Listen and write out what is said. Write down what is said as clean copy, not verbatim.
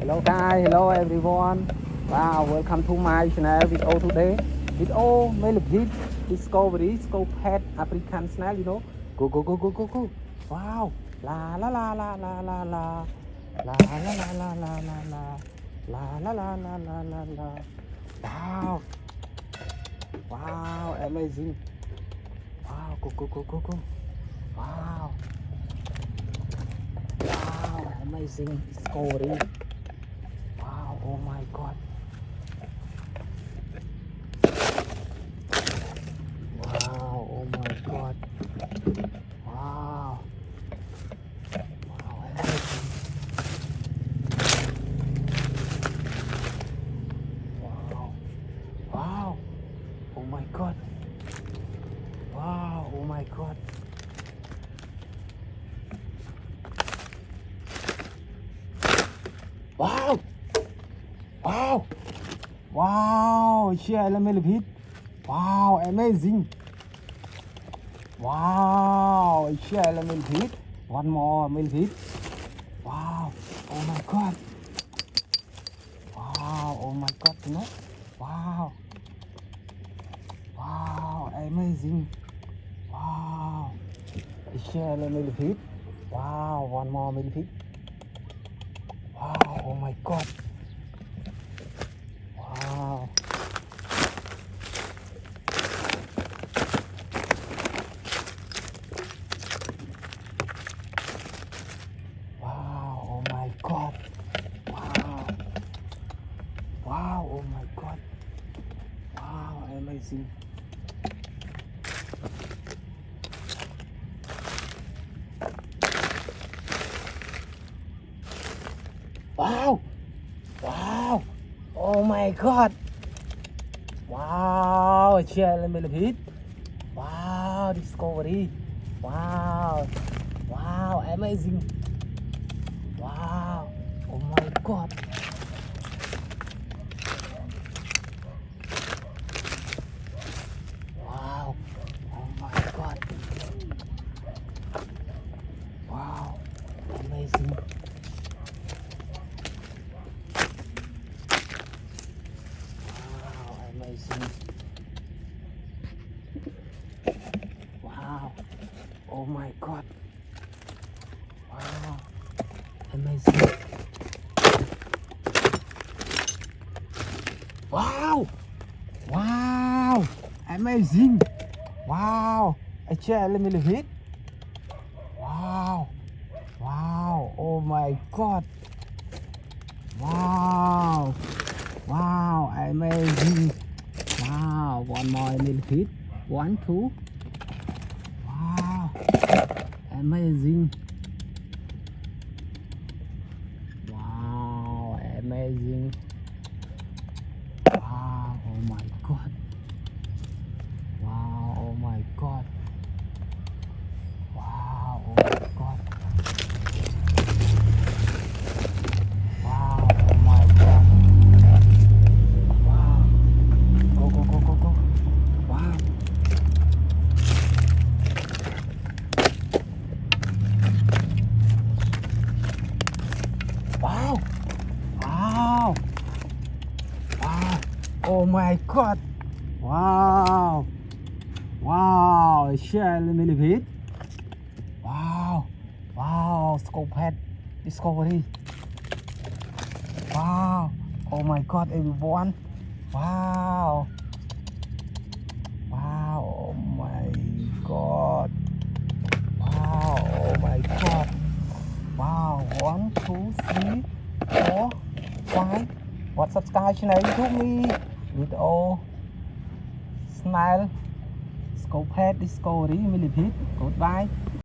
Hello guys, hello everyone. Wow, welcome to my channel video today. Video Millipedes discovery scope head African snail, Go go go go go go. Wow. La la la la la la la. La la la la la la la. La la la la la la la. Wow. Wow, amazing. Wow, go go go go go. Wow. Wow, amazing discovery. Wow, oh my god. Wow, oh my god. Wow. Wow, amazing. Wow. Wow. Oh my god. Wow, oh my god. Wow. Wow. Wow, share a millipede. Wow, amazing. Wow, share a millipede. One more millipede. Wow, oh my god. Wow, oh my god, Wow. Wow, amazing. Wow. Share a millipede. Wow, one more millipede. Wow, oh my god. Wow. Wow, oh my god. Wow. Wow, oh my god. Wow, amazing. Wow. Wow. Oh my god. Wow, share a millipede. Wow, discovery. Wow. Wow, amazing. Wow. Oh my god. Wow. Oh my god. Wow. Amazing. Wow, amazing. Wow. Oh my god. Wow. Amazing. Wow. Wow. Amazing. Wow. A chair, let me live it. Wow. Wow. Oh my god. Wow. Wow. Amazing. Wow. One more millipede. 1, 2. Wow. Amazing. Wow. Amazing. Wow. Oh my god. Wow. Oh my god. Wow. Oh my god. Wow. Oh my god. Wow. Go go go go go. Wow. Wow. Wow. Wow. Oh my god. Wow. Wow. Share a millipede. Wow. Wow. Scope head discovery. Wow. Oh my god, everyone. Wow. Wow. Oh my god. Wow. Oh my god. Wow. 1, 2, 3, 4, 5. What subscribe channel YouTube me? Video Snail Scope head discovery millipede. Goodbye.